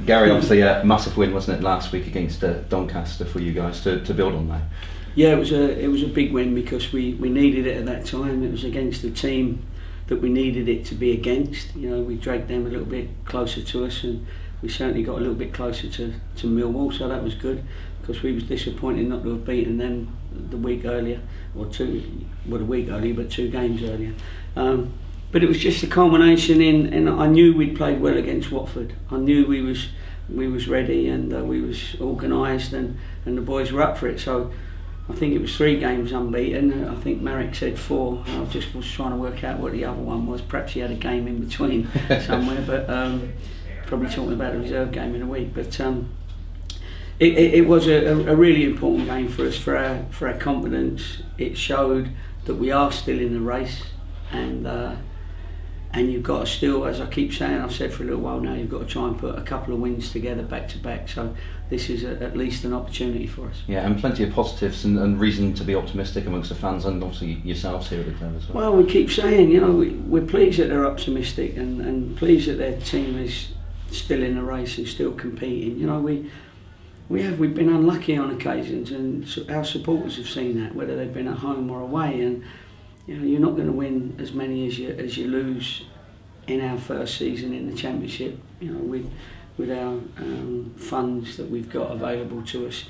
Gary, obviously a massive win, wasn't it, last week against Doncaster for you guys to build on that? Yeah, it was a big win because we needed it at that time. It was against the team that we needed it to be against. You know, we dragged them a little bit closer to us, and we certainly got a little bit closer to Millwall, so that was good, because we was disappointed not to have beaten them the week earlier, a week earlier, but 2 games earlier. But it was just a culmination and I knew we'd played well against Watford. I knew we was ready, and we was organised, and the boys were up for it. So I think it was 3 games unbeaten. I think Marek said 4. I just was trying to work out what the other one was. Perhaps he had a game in between somewhere, but probably talking about a reserve game in a week. But it was a really important game for us, for our confidence. It showed that we are still in the race, and you've got to still, as I keep saying, I've said for a little while now, you've got to try and put a couple of wins together back to back. So this is at least an opportunity for us. Yeah, and plenty of positives and reason to be optimistic amongst the fans, and obviously yourselves here at the club as well. Well, we keep saying, you know, we're pleased that they're optimistic, and pleased that their team is still in the race and still competing. You know, we've been unlucky on occasions, and our supporters have seen that, whether they've been at home or away. And you know, you're not going to win as many as you lose in our first season in the Championship. You know, with our funds that we've got available to us.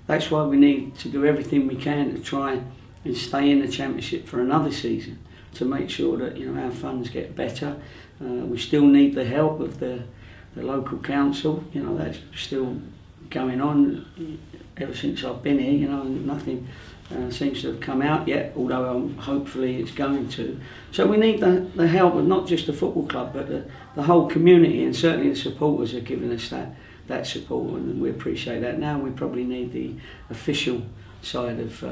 That's why we need to do everything we can to try and stay in the Championship for another season, to make sure that, you know, our funds get better. We still need the help of the local council. You know, that's still going on ever since I've been here. You know, and nothing seems to have come out yet, although hopefully it's going to. So we need the help of not just the football club, but the whole community, and certainly the supporters are giving us that support, and we appreciate that. Now we probably need the official side of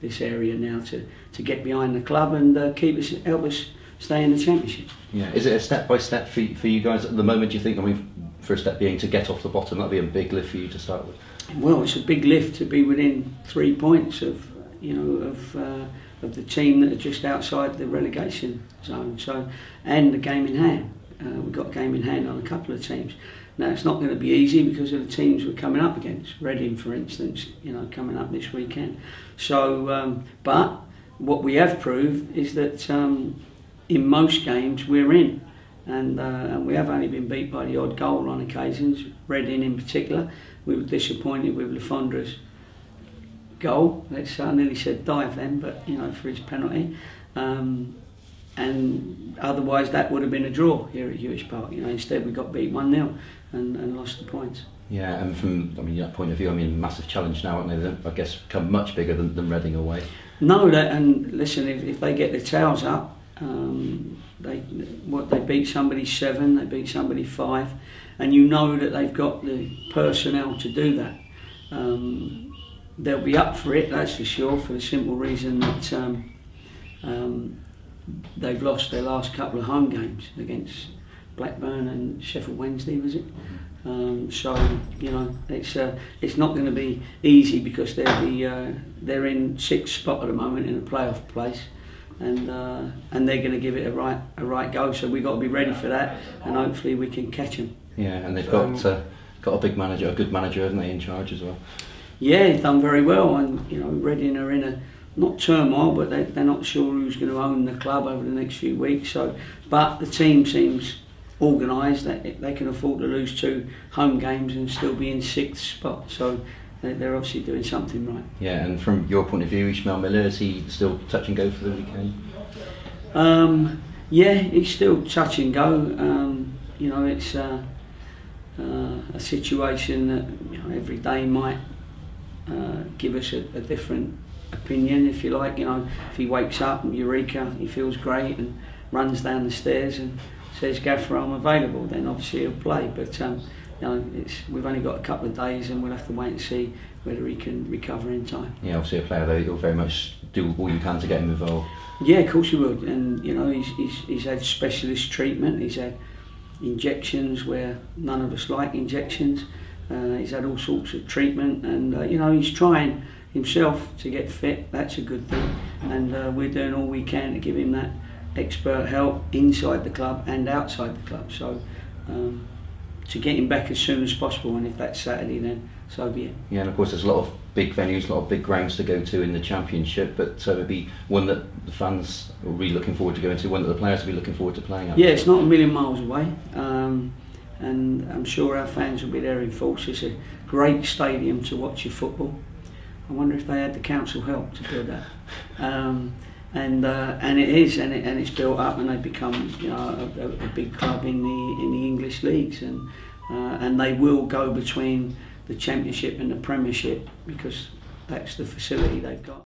this area now to get behind the club and help us stay in the Championship. Yeah, is it a step by step for you guys at the moment, do you think? I mean, first step being to get off the bottom, that'd be a big lift for you to start with. Well, it's a big lift to be within 3 points of the team that are just outside the relegation zone. So, and the game in hand. We've got a game in hand on a couple of teams. Now, it's not going to be easy because of the teams we're coming up against. Reading, for instance, you know, coming up this weekend. So, but what we have proved is that in most games we're in, and we have only been beat by the odd goal on occasions. Reading in particular, we were disappointed with Lefondra's goal. I nearly said dive then, but you know, for his penalty. And otherwise that would have been a draw here at Hewish Park. You know, instead we got beat 1-0 and lost the points. Yeah, and from that point of view, massive challenge now, aren't they? They, I guess, become much bigger than Reading away. No, and listen, if they get their tails up, they beat somebody 7, they beat somebody 5, and you know that they've got the personnel to do that. They'll be up for it, that's for sure, for the simple reason that they've lost their last couple of home games against Blackburn and Sheffield Wednesday, was it? So you know, it's not going to be easy because they're in 6th spot at the moment in a playoff place, and they're going to give it a right go. So we've got to be ready for that, and hopefully we can catch them. Yeah, and they've got a big manager, a good manager, haven't they, in charge as well? Yeah, he's done very well, and you know, Reading are in a not turmoil, but they're not sure who's going to own the club over the next few weeks. So, but the team seems organised, that they can afford to lose 2 home games and still be in 6th spot. So they're obviously doing something right. Yeah, and from your point of view, Ishmael Miller, is he still touch and go for the weekend? Yeah, he's still touch and go. You know, it's a situation that, you know, every day might give us a different opinion, if you like. You know, if he wakes up and eureka, he feels great and runs down the stairs and says, "Gaffer, I'm available," then obviously he'll play. But you know, we've only got a couple of days, and we'll have to wait and see whether he can recover in time. Yeah, obviously a player though, you'll very much do all you can to get him involved. Yeah, of course you would. And you know, he's had specialist treatment. He's had injections where none of us like injections. He's had all sorts of treatment, and you know, he's trying himself to get fit. That's a good thing, and we're doing all we can to give him that expert help inside the club and outside the club. So to get him back as soon as possible, and if that's Saturday, then so be it. Yeah, and of course there's a lot of big venues, a lot of big grounds to go to in the Championship, but maybe one that the fans will be looking forward to going to, one that the players will be looking forward to playing at. Yeah, it's not a million miles away, and I'm sure our fans will be there in force. It's a great stadium to watch your football. I wonder if they had the council help to build that. And it is, and it's built up, and they become, you know, a big club in the English leagues, and they will go between the Championship and the Premiership because that's the facility they've got.